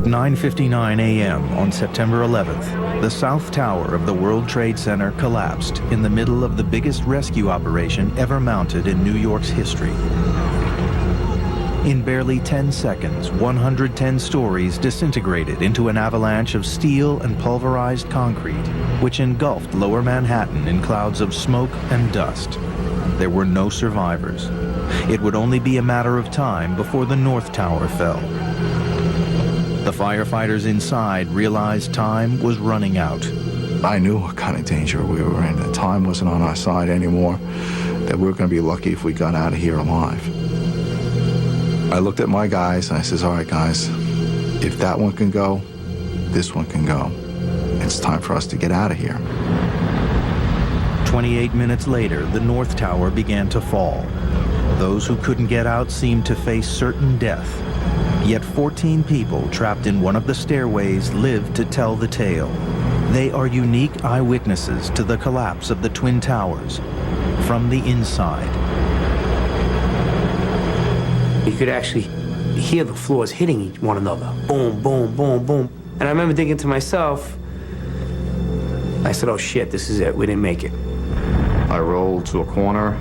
9:59 a.m. on September 11th, the South Tower of the World Trade Center collapsed in the middle of the biggest rescue operation ever mounted in New York's history. In barely 10 seconds, 110 stories disintegrated into an avalanche of steel and pulverized concrete, which engulfed Lower Manhattan in clouds of smoke and dust. There were no survivors. It would only be a matter of time before the North Tower fell. The firefighters inside realized time was running out. I knew what kind of danger we were in. The time wasn't on our side anymore, that we were going to be lucky if we got out of here alive. I looked at my guys and I says, all right, guys, if that one can go, this one can go. It's time for us to get out of here. 28 minutes later, the North Tower began to fall. Those who couldn't get out seemed to face certain death. Yet 14 people trapped in one of the stairways lived to tell the tale. They are unique eyewitnesses to the collapse of the Twin Towers from the inside. You could actually hear the floors hitting one another. Boom, boom, boom, boom. And I remember thinking to myself, I said, oh shit, this is it, we didn't make it. I rolled to a corner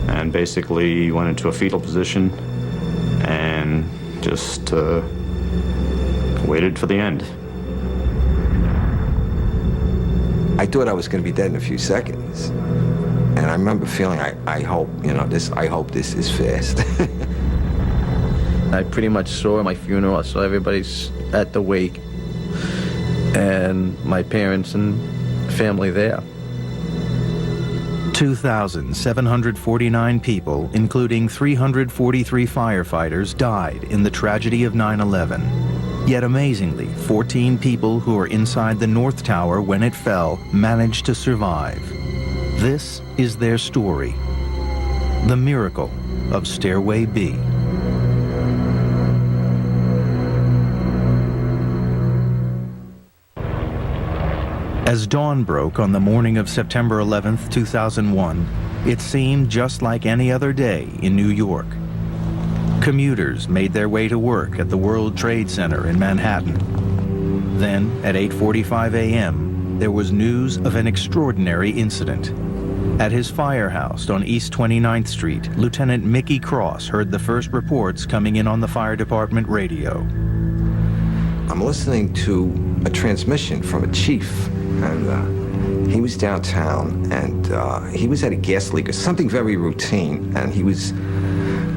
and basically went into a fetal position and just waited for the end. I thought I was going to be dead in a few seconds. And I remember feeling, I hope, I hope this is fast. I pretty much saw my funeral. I saw everybody's at the wake and my parents and family there. 2,749 people, including 343 firefighters, died in the tragedy of 9/11. Yet amazingly, 14 people who were inside the North Tower when it fell managed to survive. This is their story. The Miracle of Stairway B. As dawn broke on the morning of September 11th, 2001, it seemed just like any other day in New York. Commuters made their way to work at the World Trade Center in Manhattan. Then, at 8:45 a.m., there was news of an extraordinary incident. At his firehouse on East 29th Street, Lieutenant Mickey Cross heard the first reports coming in on the fire department radio. I'm listening to a transmission from a chief, and he was downtown, and he was at a gas leak or something very routine, and he was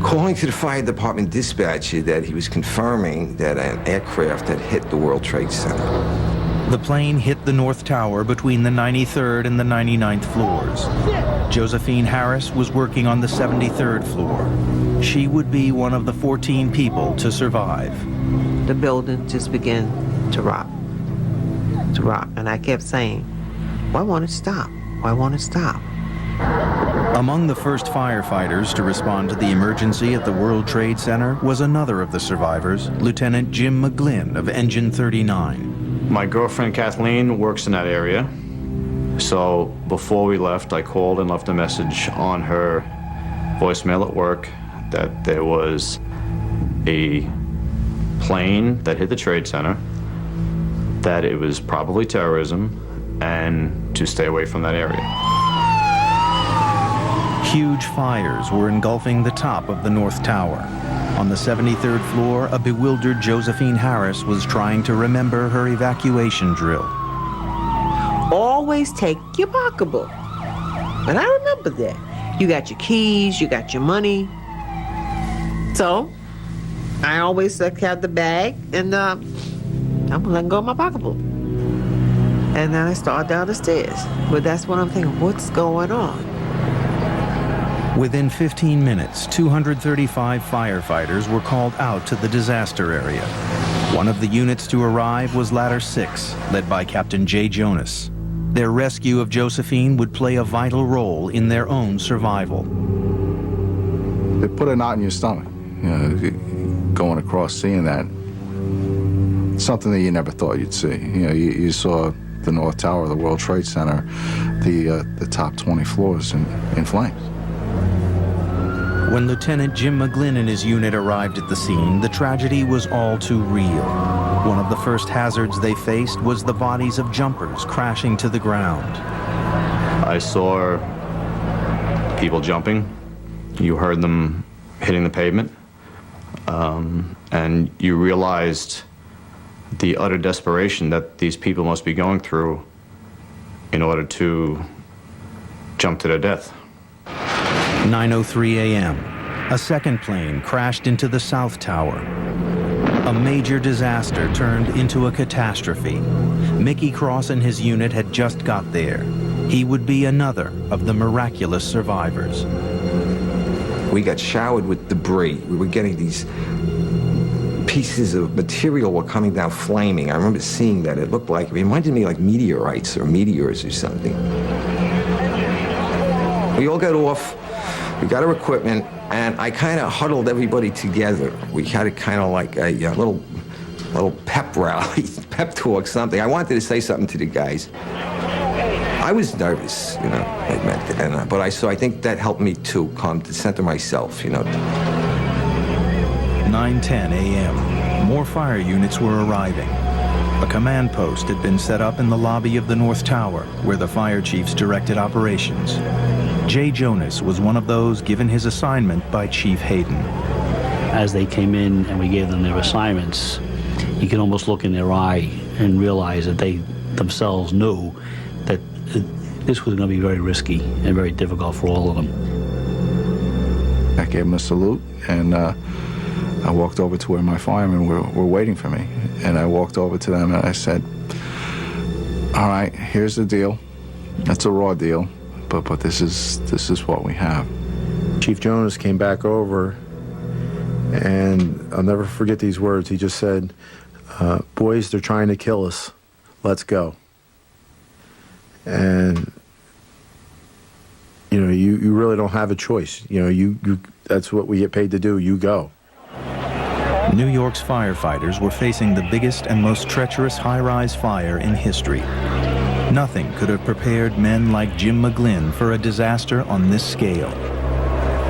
calling to the fire department dispatcher that he was confirming that an aircraft had hit the World Trade Center. The plane hit the North Tower between the 93rd and the 99th floors. Josephine Harris was working on the 73rd floor. She would be one of the 14 people to survive. The building just began to rock. And I kept saying, why won't it stop? Why won't it stop? Among the first firefighters to respond to the emergency at the World Trade Center was another of the survivors, Lieutenant Jim McGlynn of Engine 39. My girlfriend Kathleen works in that area. So before we left, I called and left a message on her voicemail at work that there was a plane that hit the Trade Center, that it was probably terrorism, and to stay away from that area. Huge fires were engulfing the top of the North Tower. On the 73rd floor, a bewildered Josephine Harris was trying to remember her evacuation drill. Always take your pocketbook. And I remember that. You got your keys, you got your money. So, I always have the bag, and I'm gonna let go of my pocketbook. And then I start down the stairs. But that's when I'm thinking, what's going on? Within 15 minutes, 235 firefighters were called out to the disaster area. One of the units to arrive was Ladder 6, led by Captain Jay Jonas. Their rescue of Josephine would play a vital role in their own survival. They put a knot in your stomach, going across, seeing that. Something that you never thought you'd see. You saw the North Tower of the World Trade Center, the top 20 floors in flames. When Lieutenant Jim McGlynn and his unit arrived at the scene, the tragedy was all too real. One of the first hazards they faced was the bodies of jumpers crashing to the ground. I saw people jumping. You heard them hitting the pavement. And you realized the utter desperation that these people must be going through in order to jump to their death. 9:03 a.m. A second plane crashed into the South Tower. A major disaster turned into a catastrophe. Mickey Cross and his unit had just got there. He would be another of the miraculous survivors. We got showered with debris. We were getting these pieces of material were coming down flaming. I remember seeing that. It looked like, it reminded me like meteorites or meteors or something. We all got off, we got our equipment, and I kind of huddled everybody together. We had it kind of like a little pep rally, pep talk, something. I wanted to say something to the guys. I was nervous, you know, but I think that helped me to center myself, you know. 9:10 a.m. More fire units were arriving. A command post had been set up in the lobby of the North Tower, where the fire chiefs directed operations. Jay Jonas was one of those given his assignment by Chief Hayden. As they came in and we gave them their assignments, you could almost look in their eye and realize that they themselves knew that this was going to be very risky and very difficult for all of them. I gave them a salute, and I walked over to where my firemen were waiting for me. And I walked over to them and I said, all right, here's the deal. That's a raw deal, but this is what we have. Chief Jonas came back over, and I'll never forget these words. He just said, boys, they're trying to kill us. Let's go. And, you know, you really don't have a choice. You know, you that's what we get paid to do. You go. New York's firefighters were facing the biggest and most treacherous high-rise fire in history. Nothing could have prepared men like Jim McGlynn for a disaster on this scale.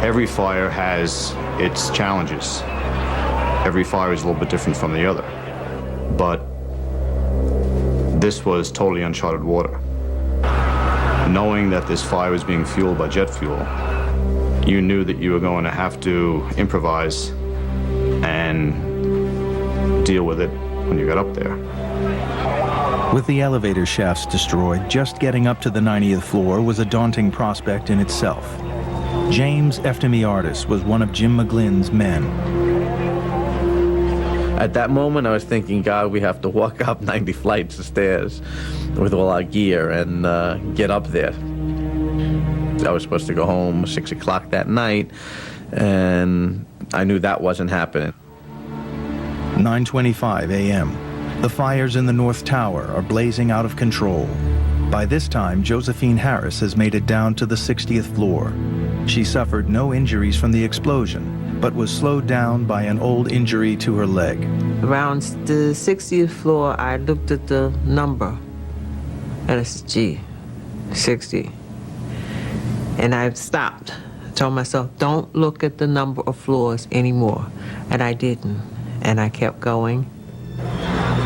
Every fire has its challenges. Every fire is a little bit different from the other. But this was totally uncharted water. Knowing that this fire was being fueled by jet fuel, you knew that you were going to have to improvise and deal with it when you got up there. With the elevator shafts destroyed, just getting up to the 90th floor was a daunting prospect in itself. James Eftimiardis was one of Jim McGlynn's men. At that moment, I was thinking, God, we have to walk up 90 flights of stairs with all our gear and get up there. I was supposed to go home 6 o'clock that night, and I knew that wasn't happening. 9:25 a.m. The fires in the North Tower are blazing out of control. By this time, Josephine Harris has made it down to the 60th floor. She suffered no injuries from the explosion, but was slowed down by an old injury to her leg. Around the 60th floor, I looked at the number, and I said, gee, 60. And I stopped. I told myself, don't look at the number of floors anymore. And I didn't, and I kept going.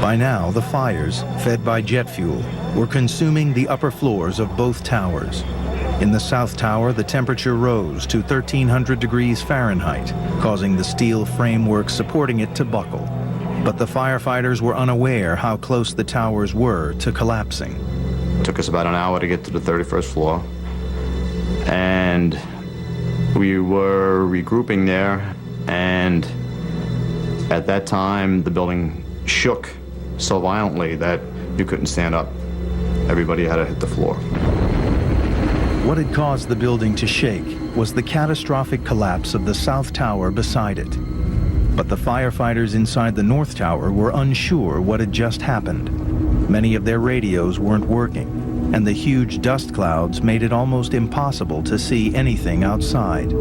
By now, the fires, fed by jet fuel, were consuming the upper floors of both towers. In the South Tower, the temperature rose to 1,300 degrees Fahrenheit, causing the steel framework supporting it to buckle. But the firefighters were unaware how close the towers were to collapsing. It took us about an hour to get to the 31st floor. And we were regrouping there, and at that time, the building shook so violently that you couldn't stand up. Everybody had to hit the floor. What had caused the building to shake was the catastrophic collapse of the South Tower beside it. But the firefighters inside the North Tower were unsure what had just happened. Many of their radios weren't working, and the huge dust clouds made it almost impossible to see anything outside.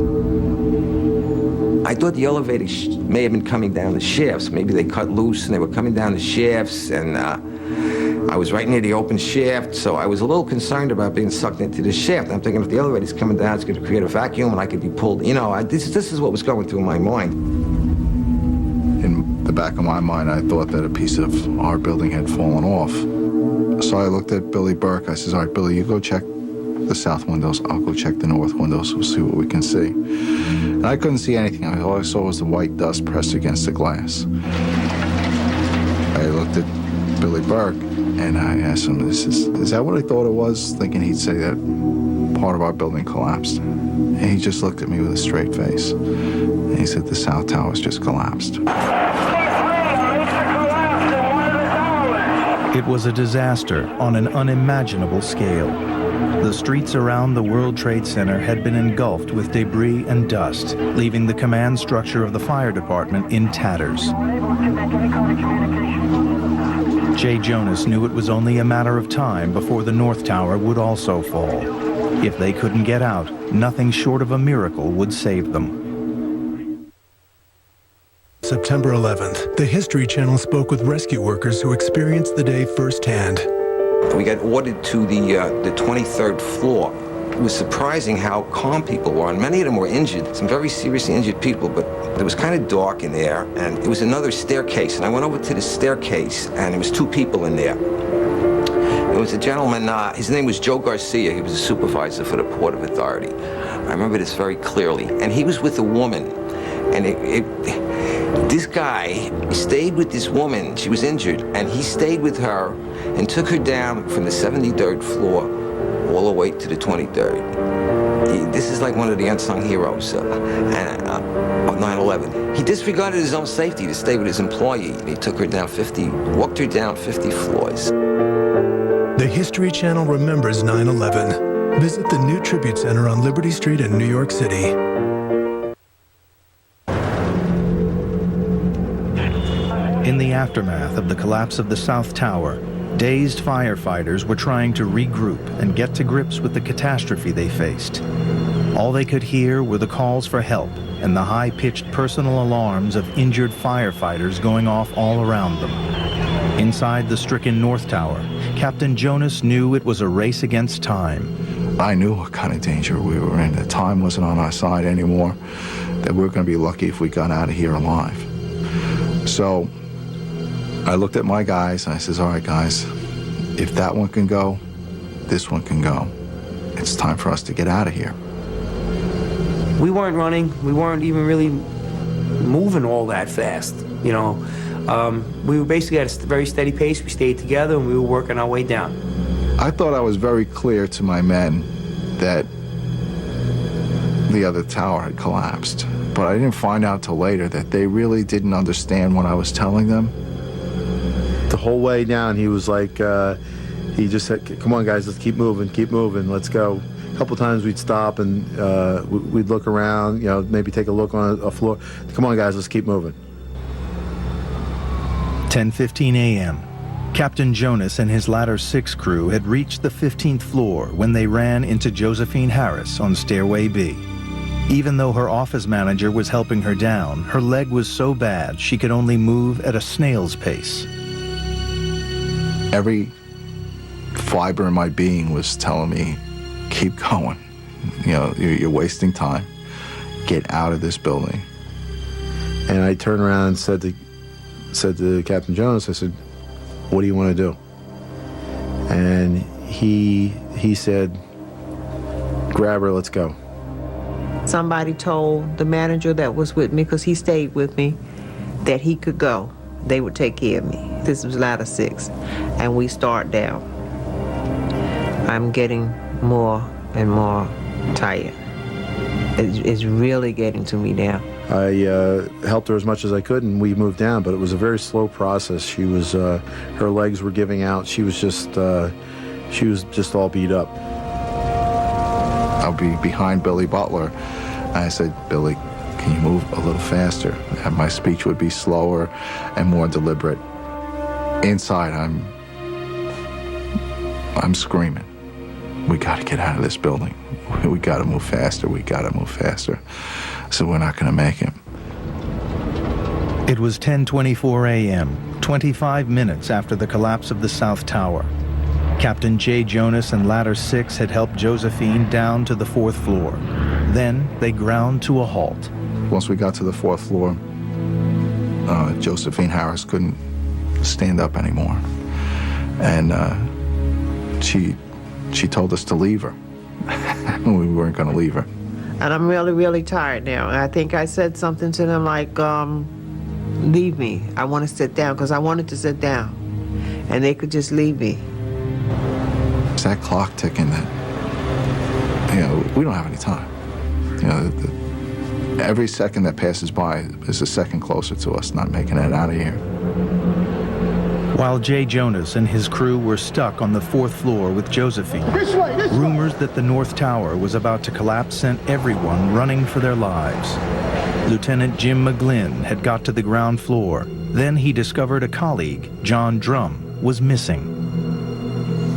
I thought the elevator may have been coming down the shafts. Maybe they cut loose and they were coming down the shafts, and I was right near the open shaft, so I was a little concerned about being sucked into the shaft. I'm thinking if the elevator's coming down, it's going to create a vacuum and I could be pulled. You know, this is what was going through my mind. In the the back of my mind, I thought that a piece of our building had fallen off. So I looked at Billy Burke. I says, all right, Billy, you go check the south windows. I'll go check the north windows. We'll see what we can see. And I couldn't see anything. All I saw was the white dust pressed against the glass. I looked at Billy Burke, and I asked him, is that what I thought it was? Thinking he'd say that part of our building collapsed. And he just looked at me with a straight face. And he said, the south tower's just collapsed. It was a disaster on an unimaginable scale. The streets around the World Trade Center had been engulfed with debris and dust, leaving the command structure of the fire department in tatters. Jay Jonas knew it was only a matter of time before the North Tower would also fall. If they couldn't get out, nothing short of a miracle would save them. September 11th, the History Channel spoke with rescue workers who experienced the day firsthand. We got ordered to the 23rd floor. It was surprising how calm people were, and many of them were injured, some very seriously injured people, but it was kind of dark in there, and it was another staircase, and I went over to the staircase, and there was two people in there. It was a gentleman, his name was Joe Garcia. He was a supervisor for the Port of Authority. I remember this very clearly, and he was with a woman, and this guy stayed with this woman. She was injured, and he stayed with her and took her down from the 73rd floor all the way to the 23rd. This is like one of the unsung heroes of 9/11. He disregarded his own safety to stay with his employee, and he took her down walked her down 50 floors. The History Channel remembers 9/11. Visit the new Tribute Center on Liberty Street in New York City. In the aftermath of the collapse of the South Tower, dazed firefighters were trying to regroup and get to grips with the catastrophe they faced. All they could hear were the calls for help and the high-pitched personal alarms of injured firefighters going off all around them. Inside the stricken North Tower, Captain Jonas knew it was a race against time. I knew what kind of danger we were in. The time wasn't on our side anymore, that we were going to be lucky if we got out of here alive. So I looked at my guys, and I says, all right, guys, if that one can go, this one can go. It's time for us to get out of here. We weren't running. We weren't even really moving all that fast, you know. We were basically at a very steady pace. We stayed together, and we were working our way down. I thought I was very clear to my men that the other tower had collapsed. But I didn't find out till later that they really didn't understand what I was telling them. The whole way down, he was like, he just said, come on, guys, let's keep moving, let's go. A couple times we'd stop and we'd look around, you know, maybe take a look on a floor. Come on, guys, let's keep moving. 10:15 a.m. Captain Jonas and his Ladder 6 crew had reached the 15th floor when they ran into Josephine Harris on Stairway B. Even though her office manager was helping her down, her leg was so bad she could only move at a snail's pace. Every fiber in my being was telling me, keep going. You know, you're wasting time. Get out of this building. And I turned around and said to Captain Jonas, I said, what do you want to do? And he said, grab her, let's go. Somebody told the manager that was with me, because he stayed with me, that he could go. They would take care of me. This was Ladder 6, and we start down. I'm getting more and more tired. It's really getting to me now. I helped her as much as I could, and we moved down, but it was a very slow process. She was, her legs were giving out. She was just all beat up. I'll be behind Billy Butler. I said, Billy, can you move a little faster? And my speech would be slower and more deliberate. Inside, I'm screaming. We got to get out of this building. We got to move faster. We got to move faster. So we're not going to make it. It was 10:24 a.m., 25 minutes after the collapse of the South Tower. Captain Jay Jonas and Ladder 6 had helped Josephine down to the 4th floor. Then they ground to a halt. Once we got to the 4th floor, Josephine Harris couldn't stand up anymore. And she told us to leave her. We weren't going to leave her. And I'm really, really tired now. And I think I said something to them like, leave me. I want to sit down, because I wanted to sit down. And they could just leave me. It's that clock ticking that, we don't have any time. Every second that passes by is a second closer to us not making it out of here. While Jay Jonas and his crew were stuck on the 4th floor with Josephine, rumors that the North Tower was about to collapse sent everyone running for their lives. Lieutenant Jim McGlynn had got to the ground floor. Then he discovered a colleague, John Drum, was missing.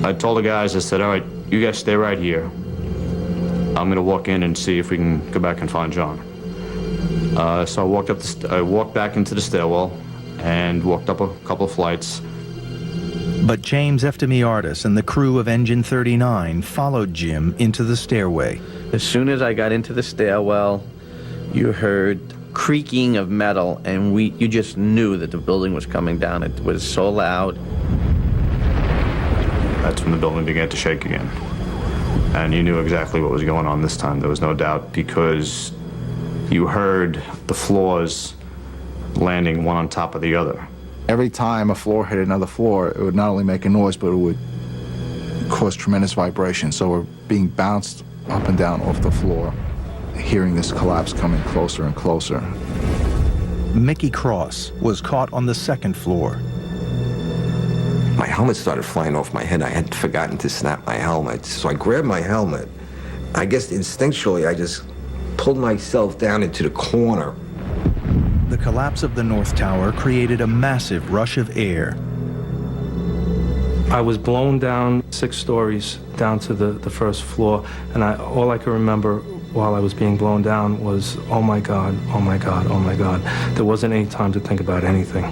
I told the guys, I said, all right, you guys stay right here. I'm going to walk in and see if we can go back and find John. So I walked back into the stairwell and walked up a couple of flights. But James Eftimiardis and the crew of Engine 39 followed Jim into the stairway. As soon as I got into the stairwell, you heard creaking of metal, and you just knew that the building was coming down. It was so loud. That's when the building began to shake again. And you knew exactly what was going on this time. There was no doubt, because you heard the floors landing one on top of the other. Every time a floor hit another floor, it would not only make a noise, but it would cause tremendous vibration. So we're being bounced up and down off the floor, hearing this collapse coming closer and closer. Mickey Cross was caught on the 2nd floor. My helmet started flying off my head. I had forgotten to snap my helmet. So I grabbed my helmet. I guess instinctually, I just pulled myself down into the corner. The collapse of the North Tower created a massive rush of air. I was blown down 6 stories down to the 1st floor, and all I could remember while I was being blown down was, oh my God, oh my God, oh my God. There wasn't any time to think about anything.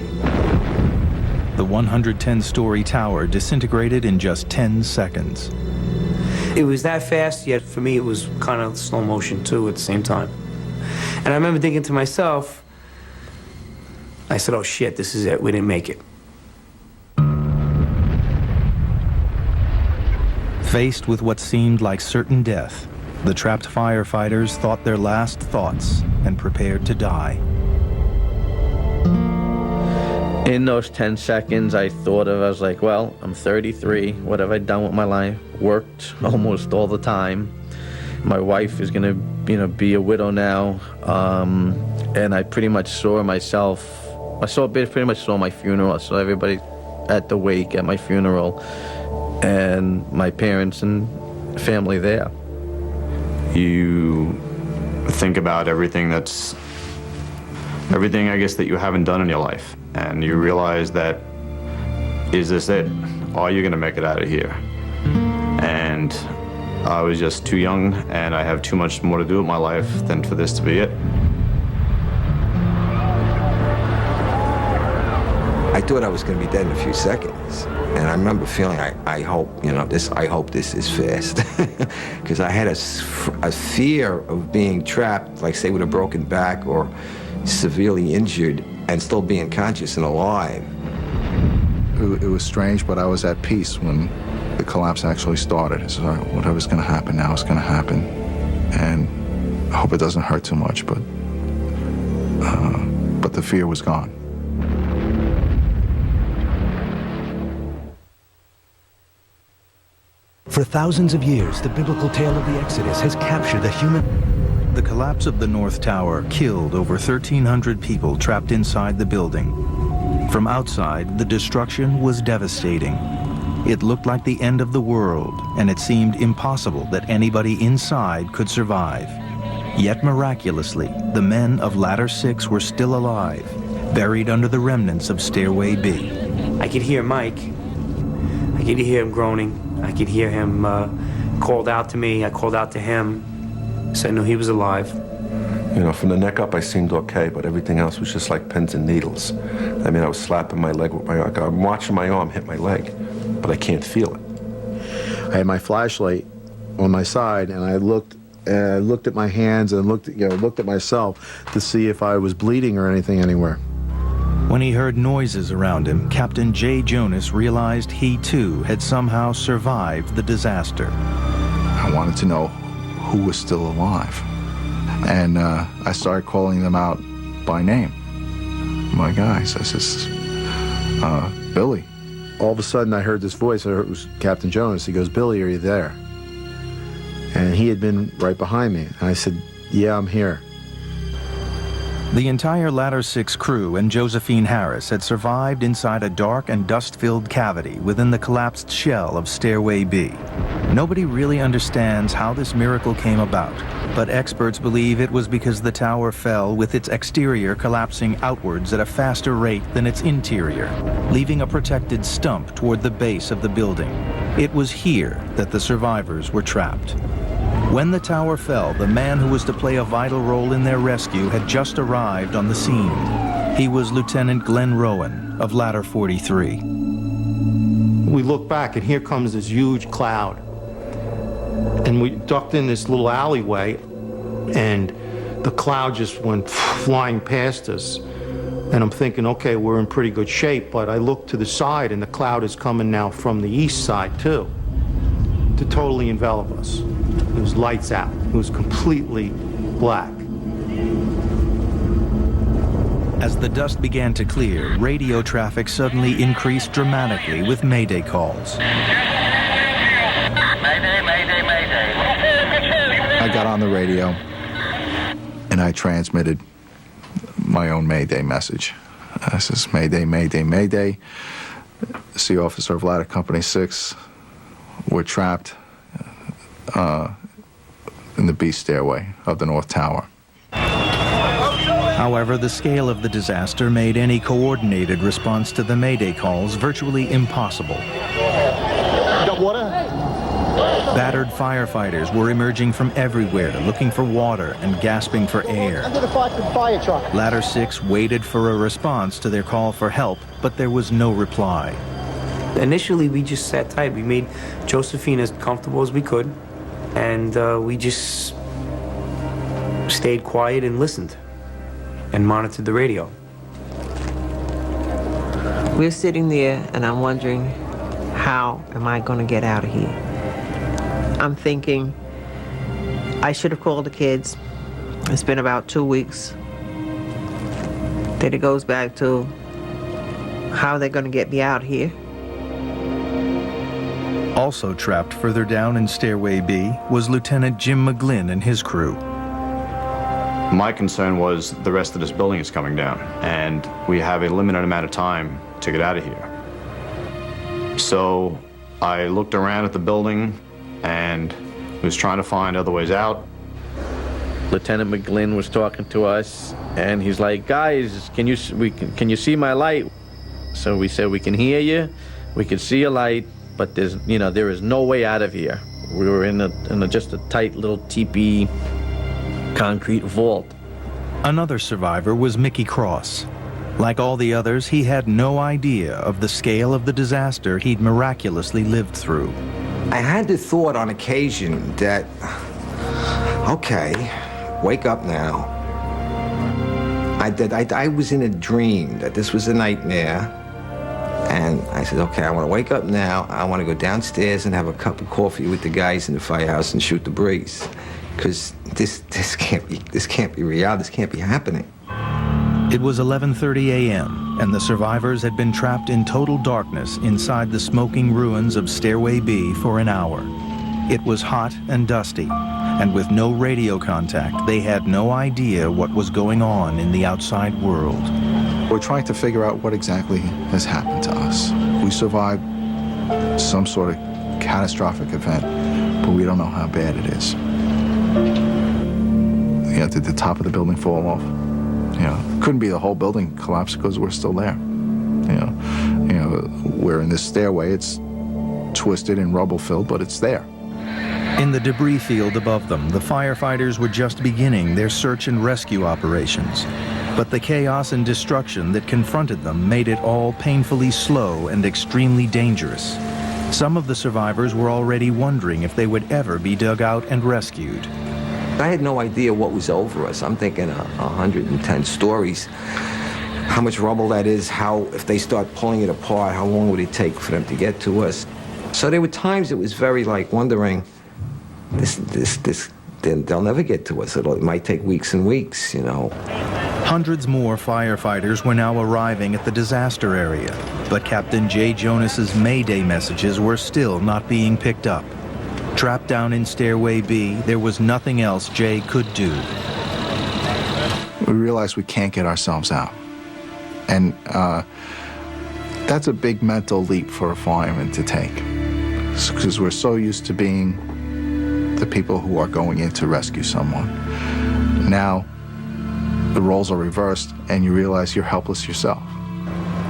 The 110-story tower disintegrated in just 10 seconds. It was that fast, yet for me it was kind of slow motion too at the same time. And I remember thinking to myself, I said, oh shit, this is it, we didn't make it. Faced with what seemed like certain death, the trapped firefighters thought their last thoughts and prepared to die. In those 10 seconds, I was like, well, I'm 33. What have I done with my life? Worked almost all the time. My wife is going to, be a widow now. And I pretty much saw myself. Pretty much saw my funeral. I saw everybody at the wake at my funeral, and my parents and family there. You think about everything, I guess, that you haven't done in your life. And you realize that, is this it? Are you going to make it out of here? And I was just too young, and I have too much more to do with my life than for this to be it. I thought I was going to be dead in a few seconds. And I remember feeling, I hope this is fast. Because I had a fear of being trapped, like say with a broken back or severely injured, and still being conscious and alive. It was strange, but I was at peace when the collapse actually started. It's like, whatever's going to happen now is going to happen. And I hope it doesn't hurt too much, but the fear was gone. For thousands of years, the biblical tale of the Exodus has captured the human... The collapse of the North Tower killed over 1,300 people trapped inside the building. From outside, the destruction was devastating. It looked like the end of the world, and it seemed impossible that anybody inside could survive. Yet miraculously, the men of Ladder 6 were still alive, buried under the remnants of Stairway B. I could hear Mike. I could hear him groaning. I could hear him called out to me. I called out to him. So I knew he was alive. From the neck up, I seemed okay, but everything else was just like pins and needles. I mean, I was slapping my leg with my arm. I'm watching my arm hit my leg, but I can't feel it. I had my flashlight on my side, and I looked at my hands and looked at myself to see if I was bleeding or anything anywhere. When he heard noises around him, Captain Jay Jonas realized he too had somehow survived the disaster. I wanted to know who was still alive. And I started calling them out by name. My guys, I says, Billy. All of a sudden, I heard this voice. I heard it was Captain Jonas. He goes, "Billy, are you there?" And he had been right behind me. And I said, "Yeah, I'm here." The entire Ladder 6 crew and Josephine Harris had survived inside a dark and dust-filled cavity within the collapsed shell of Stairway B. Nobody really understands how this miracle came about, but experts believe it was because the tower fell with its exterior collapsing outwards at a faster rate than its interior, leaving a protected stump toward the base of the building. It was here that the survivors were trapped. When the tower fell, the man who was to play a vital role in their rescue had just arrived on the scene. He was Lieutenant Glenn Rowan of Ladder 43. We look back, and here comes this huge cloud. And we ducked in this little alleyway, and the cloud just went flying past us. And I'm thinking, okay, we're in pretty good shape, but I look to the side, and the cloud is coming now from the east side, too, to totally envelop us. It was lights out. It was completely black. As the dust began to clear, radio traffic suddenly increased dramatically with Mayday calls. Mayday, mayday, mayday. I got on the radio, and I transmitted my own Mayday message. I says, "Mayday, mayday, mayday. Sea Officer of Ladder Company 6. We're trapped in the B stairway of the North Tower." However, the scale of the disaster made any coordinated response to the Mayday calls virtually impossible. Got water? Battered firefighters were emerging from everywhere, looking for water and gasping for air. I'm gonna fight the fire truck. Ladder 6 waited for a response to their call for help, but there was no reply. Initially, we just sat tight. We made Josephine as comfortable as we could, and we just stayed quiet and listened and monitored the radio. We're sitting there, and I'm wondering, how am I going to get out of here? I'm thinking, I should have called the kids. It's been about 2 weeks. Then it goes back to how they're going to get me out here. Also trapped further down in Stairway B was Lieutenant Jim McGlynn and his crew. My concern was the rest of this building is coming down, and we have a limited amount of time to get out of here. So I looked around at the building and was trying to find other ways out. Lieutenant McGlynn was talking to us, and he's like, "Guys, can you see my light?" So we said, "We can hear you, we can see your light, but there is no way out of here." We were in just a tight little teepee concrete vault. Another survivor was Mickey Cross. Like all the others, he had no idea of the scale of the disaster he'd miraculously lived through. I had the thought on occasion that, okay, wake up now. I was in a dream, that this was a nightmare. And I said, okay, I want to wake up now. I want to go downstairs and have a cup of coffee with the guys in the firehouse and shoot the breeze. Because this can't be real. This can't be happening. It was 11:30 a.m., and the survivors had been trapped in total darkness inside the smoking ruins of Stairway B for an hour. It was hot and dusty, and with no radio contact, they had no idea what was going on in the outside world. We're trying to figure out what exactly has happened to us. We survived some sort of catastrophic event, but we don't know how bad it is. Did the top of the building fall off? Couldn't be the whole building collapsed because we're still there. We're in this stairway. It's twisted and rubble filled, but it's there. In the debris field above them, the firefighters were just beginning their search and rescue operations. But the chaos and destruction that confronted them made it all painfully slow and extremely dangerous. Some of the survivors were already wondering if they would ever be dug out and rescued. I had no idea what was over us. I'm thinking 110 stories. how much rubble that is, if they start pulling it apart, how long would it take for them to get to us? So there were times it was very like wondering, they'll never get to us. It might take weeks and weeks, you know. Hundreds more firefighters were now arriving at the disaster area, but Captain Jay Jonas's Mayday messages were still not being picked up. Trapped down in Stairway B, there was nothing else Jay could do. We realized we can't get ourselves out. And that's a big mental leap for a fireman to take, because we're so used to being the people who are going in to rescue someone. Now, the roles are reversed, and you realize you're helpless yourself.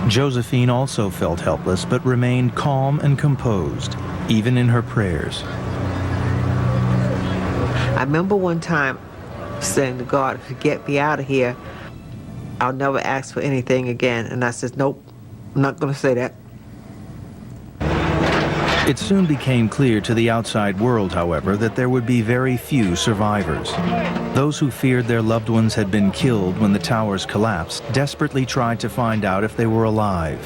Josephine also felt helpless, but remained calm and composed, even in her prayers. I remember one time saying to God, if you get me out of here, I'll never ask for anything again. And I said, nope, I'm not going to say that. It soon became clear to the outside world, however, that there would be very few survivors. Those who feared their loved ones had been killed when the towers collapsed desperately tried to find out if they were alive.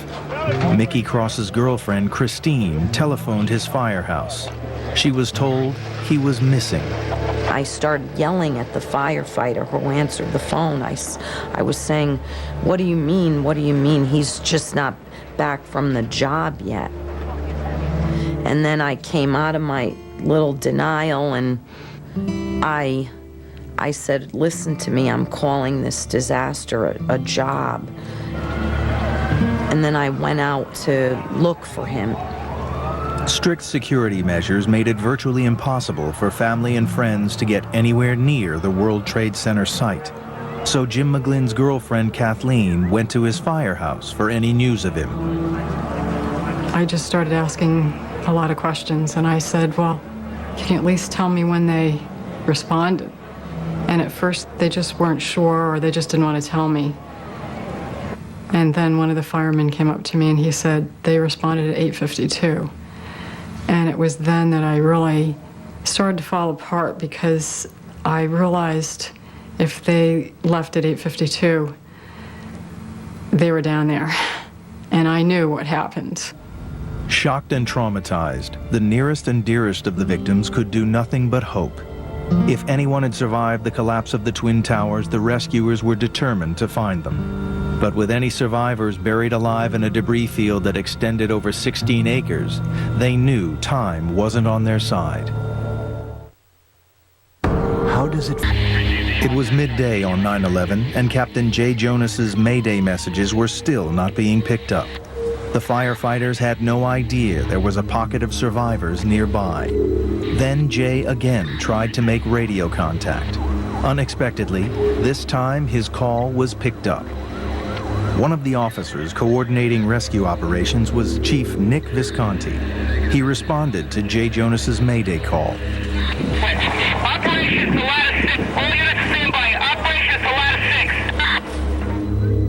Mickey Cross's girlfriend, Christine, telephoned his firehouse. She was told he was missing. I started yelling at the firefighter who answered the phone. I was saying, what do you mean? What do you mean? He's just not back from the job yet. And then I came out of my little denial and I said, listen to me, I'm calling this disaster a job. And then I went out to look for him. Strict security measures made it virtually impossible for family and friends to get anywhere near the World Trade Center site. So Jim McGlynn's girlfriend, Kathleen, went to his firehouse for any news of him. I just started asking a lot of questions, and I said, well, can you at least tell me when they responded? And at first, they just weren't sure, or they just didn't want to tell me. And then one of the firemen came up to me, and he said they responded at 8:52. And it was then that I really started to fall apart, because I realized if they left at 8:52, they were down there. And I knew what happened. Shocked and traumatized, the nearest and dearest of the victims could do nothing but hope. If anyone had survived the collapse of the Twin Towers, the rescuers were determined to find them. But with any survivors buried alive in a debris field that extended over 16 acres, they knew time wasn't on their side. How does it... It was midday on 9/11, and Captain Jay Jonas's Mayday messages were still not being picked up. The firefighters had no idea there was a pocket of survivors nearby. Then Jay again tried to make radio contact. Unexpectedly, this time his call was picked up. One of the officers coordinating rescue operations was Chief Nick Visconti. He responded to Jay Jonas's Mayday call. Operation to ladder 6. All units stand by. Operation to ladder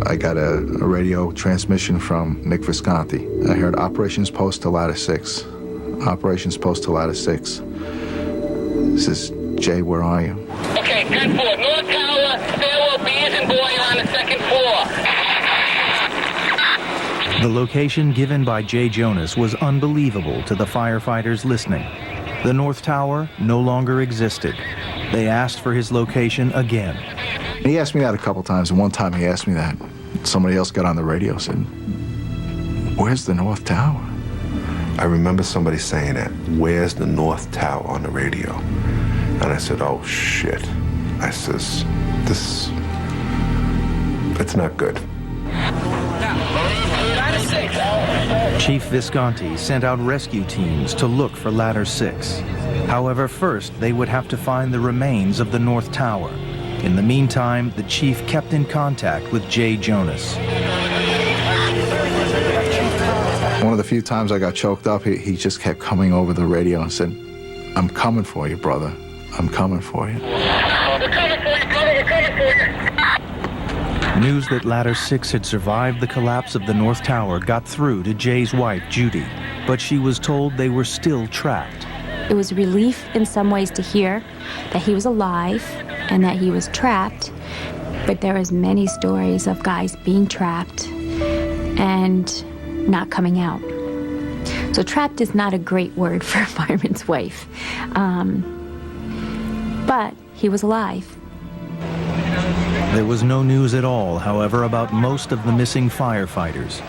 6. I got a radio transmission from Nick Visconti. I heard Operations Post to ladder 6. Operations Post to ladder 6. This is Jay, where are you? Okay, 10-4. North Tower, Stairway B is in boy on the second floor. The location given by Jay Jonas was unbelievable to the firefighters listening. The North Tower no longer existed. They asked for his location again. He asked me that a couple times, and one time he asked me that. Somebody else got on the radio and said, where's the North Tower? I remember somebody saying that, where's the North Tower on the radio? And I said, oh shit. I says, it's not good. Chief Visconti sent out rescue teams to look for Ladder 6. However, first they would have to find the remains of the North Tower. In the meantime, the chief kept in contact with Jay Jonas. One of the few times I got choked up, he just kept coming over the radio and said, I'm coming for you, brother. I'm coming for you. We're coming for you, brother. We're coming for you. News that Ladder 6 had survived the collapse of the North Tower got through to Jay's wife, Judy, but she was told they were still trapped. It was relief in some ways to hear that he was alive and that he was trapped, But there is many stories of guys being trapped and not coming out. So trapped is not a great word for a fireman's wife. But he was alive. There was no news at all, however, about most of the missing firefighters.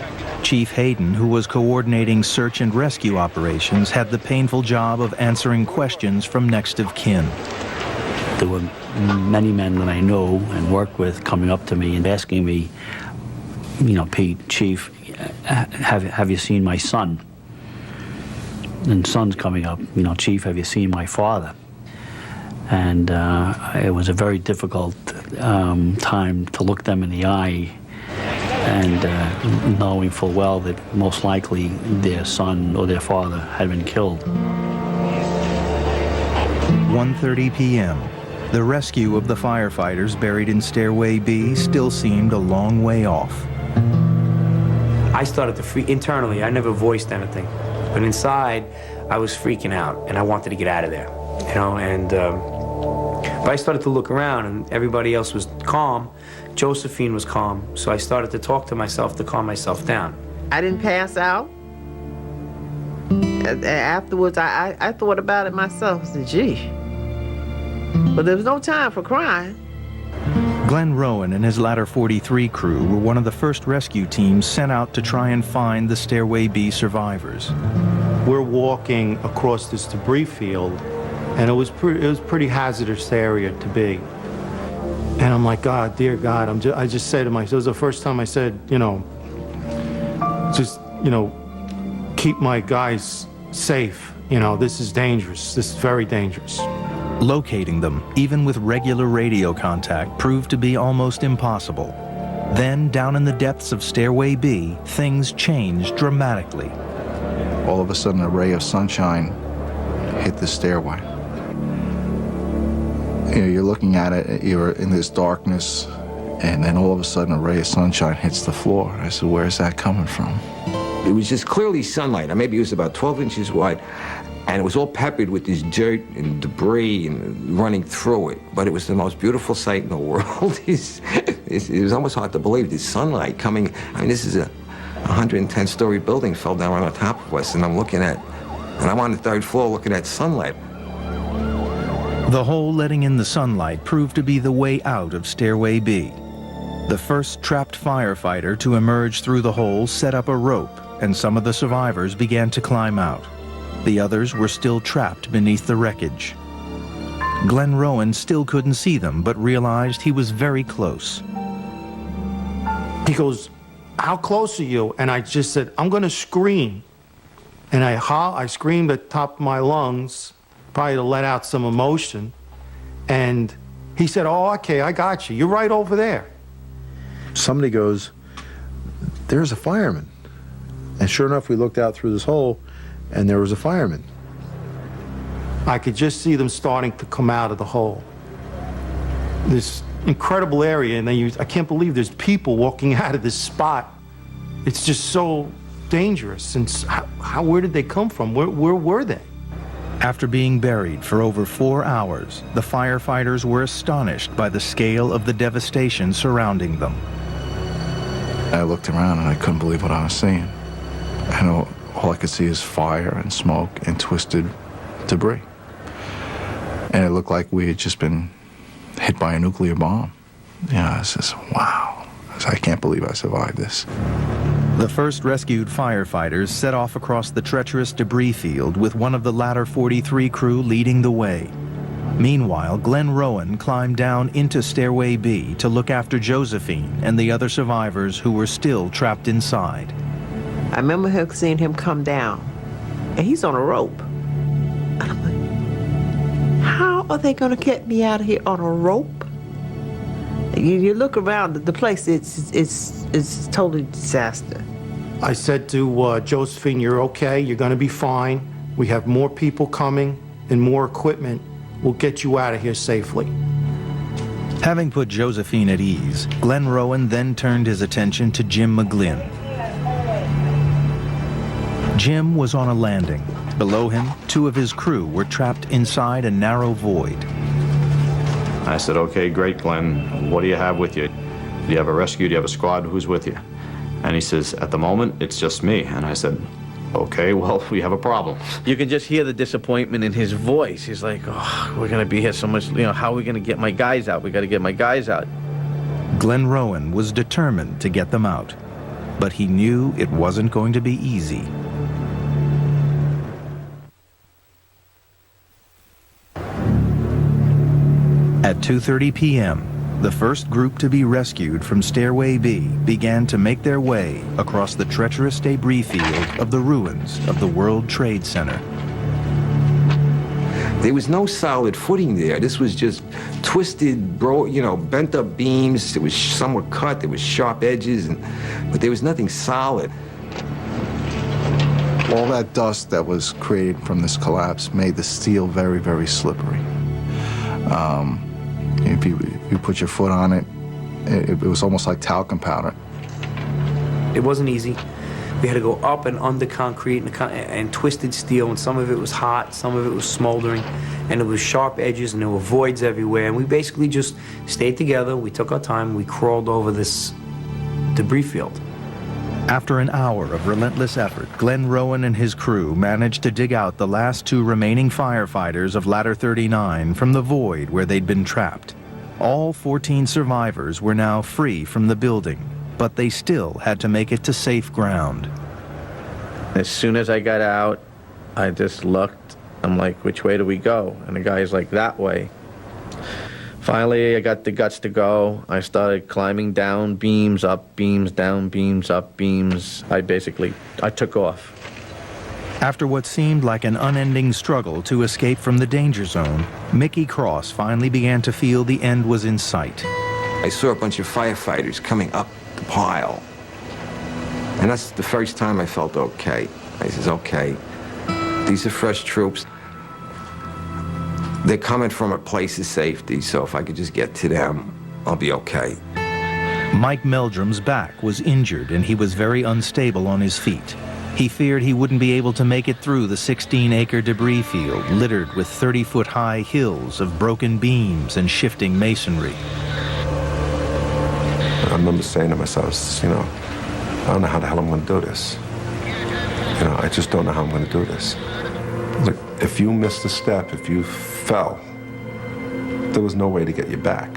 Chief Hayden, who was coordinating search and rescue operations, had the painful job of answering questions from next of kin. There were many men that I know and worked with coming up to me and asking me, you know, Pete, Chief, have you seen my son? And son's coming up, you know, Chief, have you seen my father? And it was a very difficult time to look them in the eye and knowing full well that most likely their son or their father had been killed. 1:30 p.m. The rescue of the firefighters buried in Stairway B still seemed a long way off. I started to freak internally. I never voiced anything, but inside, I was freaking out, and I wanted to get out of there, you know. And but I started to look around, and everybody else was calm. Josephine was calm, so I started to talk to myself to calm myself down. I didn't pass out. Afterwards, I thought about it myself. I said, gee. But there was no time for crying. Glenn Rowan and his Ladder 43 crew were one of the first rescue teams sent out to try and find the Stairway B survivors. We're walking across this debris field, and it was pretty hazardous area to be. And I'm like, God, dear God, I just said to myself, it was the first time I said, you know, just, you know, keep my guys safe. You know, this is dangerous. This is very dangerous. Locating them, even with regular radio contact, proved to be almost impossible. Then, down in the depths of Stairway B, things changed dramatically. All of a sudden, a ray of sunshine hit the stairway. You know, you're looking at it, you're in this darkness, and then all of a sudden, a ray of sunshine hits the floor. I said, where's that coming from? It was just clearly sunlight. Maybe it was about 12 inches wide. And it was all peppered with this dirt and debris and running through it. But it was the most beautiful sight in the world. It was almost hard to believe, this sunlight coming. I mean, this is a 110-story building fell down right on top of us, and I'm on the third floor looking at sunlight. The hole letting in the sunlight proved to be the way out of Stairway B. The first trapped firefighter to emerge through the hole set up a rope, and some of the survivors began to climb out. The others were still trapped beneath the wreckage. Glenn Rowan still couldn't see them, but realized he was very close. He goes, how close are you? And I just said, I'm going to scream. And I screamed at the top of my lungs, probably to let out some emotion. And he said, oh, okay, I got you. You're right over there. Somebody goes, there's a fireman. And sure enough, we looked out through this hole, and there was a fireman. I could just see them starting to come out of the hole. This incredible area, and then I can't believe there's people walking out of this spot. It's just so dangerous. And where did they come from? Where were they? After being buried for over 4 hours, the firefighters were astonished by the scale of the devastation surrounding them. I looked around and I couldn't believe what I was seeing. I know all I could see is fire and smoke and twisted debris. And it looked like we had just been hit by a nuclear bomb. Yeah, I says, wow. I can't believe I survived this. The first rescued firefighters set off across the treacherous debris field with one of the Ladder 43 crew leading the way. Meanwhile, Glenn Rowan climbed down into Stairway B to look after Josephine and the other survivors who were still trapped inside. I remember seeing him come down, and he's on a rope. And I'm like, how are they going to get me out of here on a rope? You look around the place, it's totally disaster. I said to Josephine, you're okay, you're going to be fine. We have more people coming and more equipment. We'll get you out of here safely. Having put Josephine at ease, Glenn Rowan then turned his attention to Jim McGlynn. Jim was on a landing. Below him, 2 of his crew were trapped inside a narrow void. I said, okay, great, Glenn. What do you have with you? Do you have a rescue? Do you have a squad? Who's with you? And he says, at the moment, it's just me. And I said, okay, well, we have a problem. You can just hear the disappointment in his voice. He's like, oh, we're going to be here so much, how are we going to get my guys out? We got to get my guys out. Glenn Rowan was determined to get them out, but he knew it wasn't going to be easy. At 2:30 p.m., the first group to be rescued from Stairway B began to make their way across the treacherous debris field of the ruins of the World Trade Center. There was no solid footing there. This was just twisted, bent up beams. It was somewhat cut. There was sharp edges, but there was nothing solid. All that dust that was created from this collapse made the steel very, very slippery. If you put your foot on it, it was almost like talcum powder. It wasn't easy. We had to go up and under concrete and twisted steel, and some of it was hot, some of it was smoldering, and it was sharp edges, and there were voids everywhere. And we basically just stayed together. We took our time. We crawled over this debris field. After an hour of relentless effort, Glenn Rowan and his crew managed to dig out the last 2 remaining firefighters of Ladder 39 from the void where they'd been trapped. All 14 survivors were now free from the building, but they still had to make it to safe ground. As soon as I got out, I just looked. I'm like, which way do we go? And the guy's like, that way. Finally, I got the guts to go. I started climbing down beams, up beams, down beams, up beams. I took off. After what seemed like an unending struggle to escape from the danger zone, Mickey Cross finally began to feel the end was in sight. I saw a bunch of firefighters coming up the pile. And that's the first time I felt okay. I says, okay, these are fresh troops. They're coming from a place of safety, so if I could just get to them, I'll be okay. Mike Meldrum's back was injured and he was very unstable on his feet. He feared he wouldn't be able to make it through the 16-acre debris field littered with 30-foot-high hills of broken beams and shifting masonry. I remember saying to myself, I don't know how the hell I'm going to do this. I just don't know how I'm going to do this. Look, if you missed a step, if you fell, there was no way to get you back.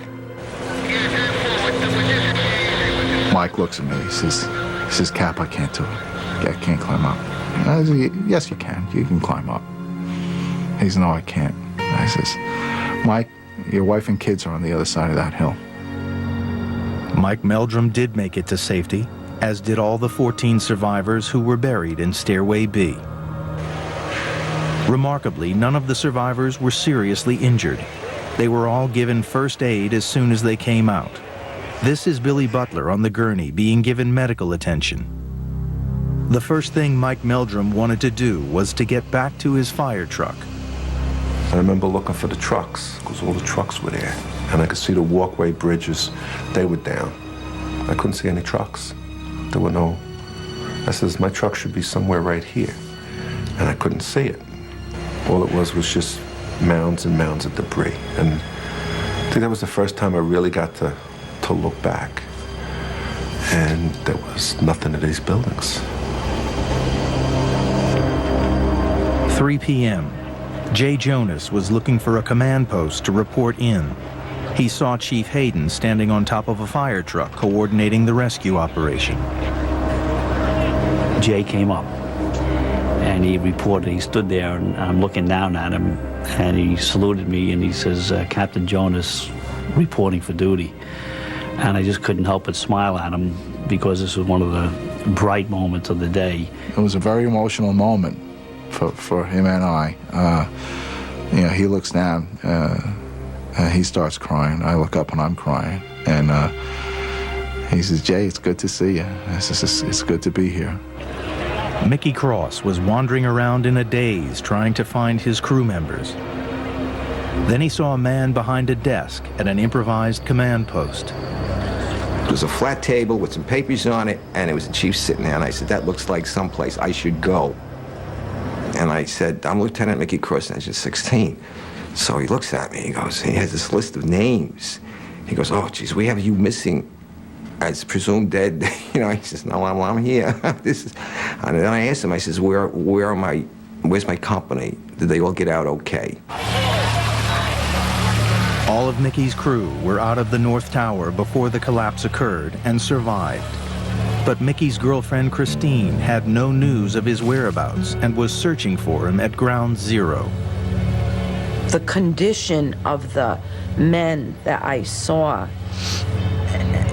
Mike looks at me, he says, Cap, I can't do it. I can't climb up. I said, yes, you can climb up. He says, no, I can't. I says, Mike, your wife and kids are on the other side of that hill. Mike Meldrum did make it to safety, as did all the 14 survivors who were buried in Stairway B. Remarkably, none of the survivors were seriously injured. They were all given first aid as soon as they came out. This is Billy Butler on the gurney being given medical attention. The first thing Mike Meldrum wanted to do was to get back to his fire truck. I remember looking for the trucks, because all the trucks were there. And I could see the walkway bridges, they were down. I couldn't see any trucks. There were no... I says, my truck should be somewhere right here. And I couldn't see it. All it was just mounds and mounds of debris. And I think that was the first time I really got to look back. And there was nothing in these buildings. 3 p.m. Jay Jonas was looking for a command post to report in. He saw Chief Hayden standing on top of a fire truck coordinating the rescue operation. Jay came up and he reported. He stood there and I'm looking down at him and he saluted me and he says, Captain Jonas reporting for duty. And I just couldn't help but smile at him because this was one of the bright moments of the day. It was a very emotional moment for him and I. He looks down, he starts crying. I look up and I'm crying. And he says, Jay, it's good to see you. I says, it's good to be here. Mickey Cross was wandering around in a daze trying to find his crew members. Then he saw a man behind a desk at an improvised command post. It was a flat table with some papers on it, and it was the chief sitting there, and I said, that looks like someplace I should go. And I said, I'm Lieutenant Mickey Cross, Engine 16. So he looks at me, he goes, he has this list of names. He goes, oh, geez, we have you missing as presumed dead. You know, he says, no, I'm here. And then I asked him, I says, where's my company? Did they all get out okay? All of Mickey's crew were out of the North Tower before the collapse occurred and survived. But Mickey's girlfriend, Christine, had no news of his whereabouts and was searching for him at Ground Zero. The condition of the men that I saw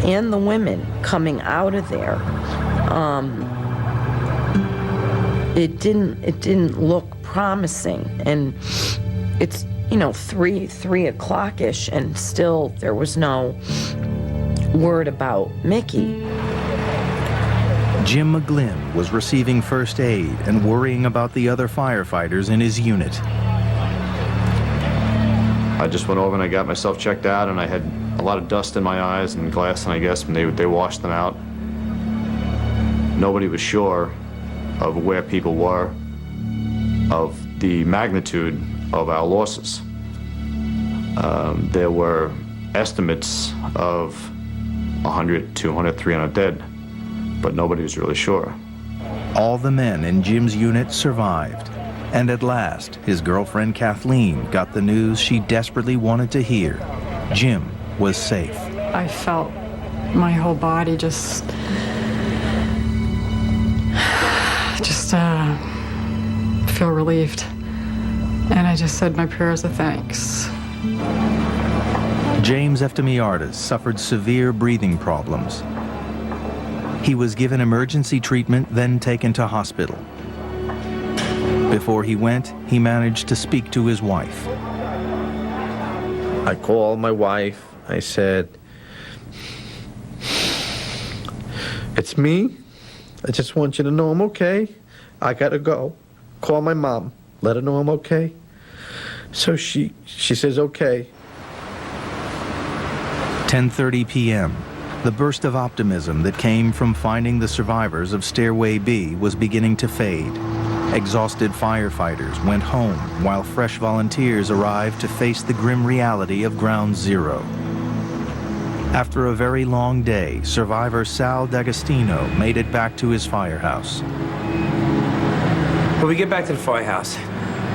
and the women coming out of there, it didn't look promising. And it's, you know, 3 o'clock-ish, and still there was no word about Mickey. Jim McGlynn was receiving first aid and worrying about the other firefighters in his unit. I just went over and I got myself checked out, and I had a lot of dust in my eyes and glass, and I guess when they washed them out. Nobody was sure of where people were, of the magnitude of our losses. There were estimates of 100, 200, 300 dead, but nobody was really sure. All the men in Jim's unit survived. And at last, his girlfriend Kathleen got the news she desperately wanted to hear. Jim was safe. I felt my whole body just feel relieved. And I just said my prayers of thanks. James Eftimiades suffered severe breathing problems. He was given emergency treatment, then taken to hospital. Before he went, he managed to speak to his wife. I called my wife. I said, it's me. I just want you to know I'm okay. I gotta go. Call my mom. Let her know I'm okay. So she says okay. 10:30 p.m. The burst of optimism that came from finding the survivors of Stairway B was beginning to fade. Exhausted firefighters went home while fresh volunteers arrived to face the grim reality of Ground Zero. After a very long day, survivor Sal D'Agostino made it back to his firehouse. Well, we get back to the firehouse,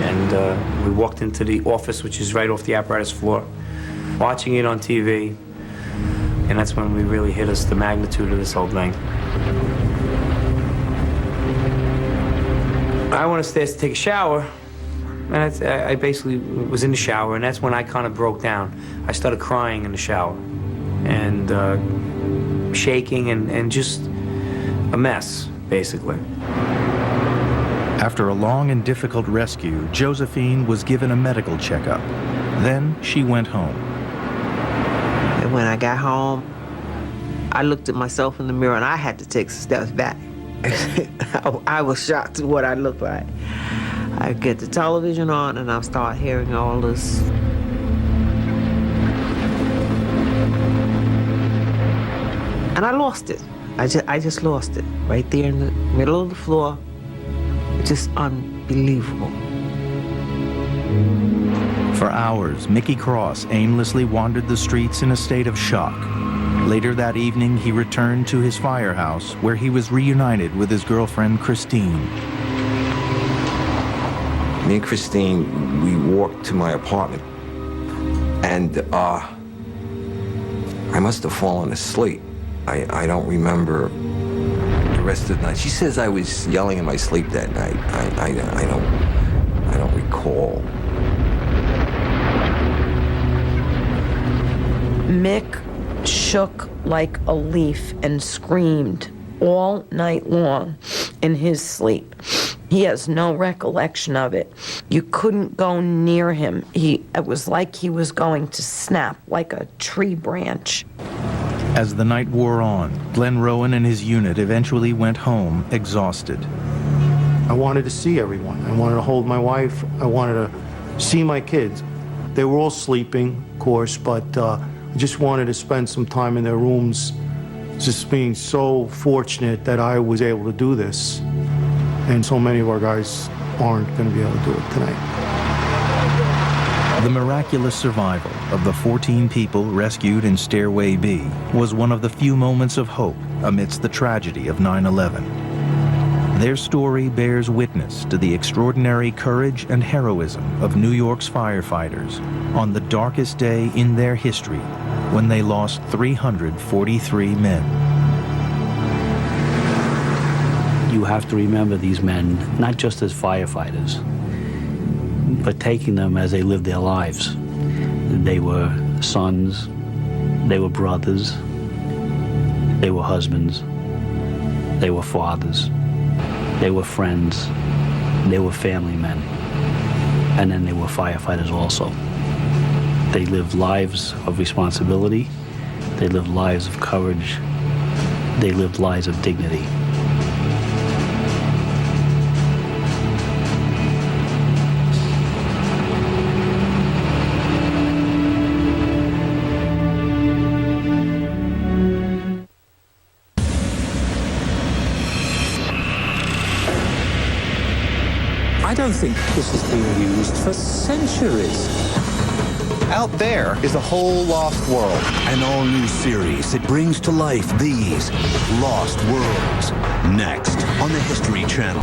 and we walked into the office, which is right off the apparatus floor, watching it on TV, and that's when we really hit us the magnitude of this whole thing. I went upstairs to take a shower, and I basically was in the shower, and that's when I kind of broke down. I started crying in the shower, and shaking, and just a mess, basically. After a long and difficult rescue, Josephine was given a medical checkup. Then she went home. And when I got home, I looked at myself in the mirror, and I had to take some steps back. I was shocked at what I looked like. I get the television on, and I start hearing all this. And I lost it. I just lost it right there in the middle of the floor. Just unbelievable. For hours, Mickey Cross aimlessly wandered the streets in a state of shock. Later that evening, he returned to his firehouse, where he was reunited with his girlfriend, Christine. Me and Christine, we walked to my apartment, and I must have fallen asleep. I don't remember the rest of the night. She says I was yelling in my sleep that night. I don't recall. Mick shook like a leaf and screamed all night long in his sleep. He has no recollection of it. You couldn't go near him. It was like he was going to snap like a tree branch. As the night wore on, Glenn Rowan and his unit eventually went home exhausted. I wanted to see everyone. I wanted to hold my wife. I wanted to see my kids. They were all sleeping, of course, but I just wanted to spend some time in their rooms, just being so fortunate that I was able to do this. And so many of our guys aren't going to be able to do it tonight. The miraculous survival of the 14 people rescued in Stairway B was one of the few moments of hope amidst the tragedy of 9/11. Their story bears witness to the extraordinary courage and heroism of New York's firefighters on the darkest day in their history when they lost 343 men. You have to remember these men, not just as firefighters, but taking them as they lived their lives. They were sons, they were brothers, they were husbands, they were fathers, they were friends, they were family men, and then they were firefighters also. They lived lives of responsibility, they lived lives of courage, they lived lives of dignity. I don't think this has been used for centuries. Out there is a whole lost world. An all-new series that brings to life these lost worlds. Next on the History Channel.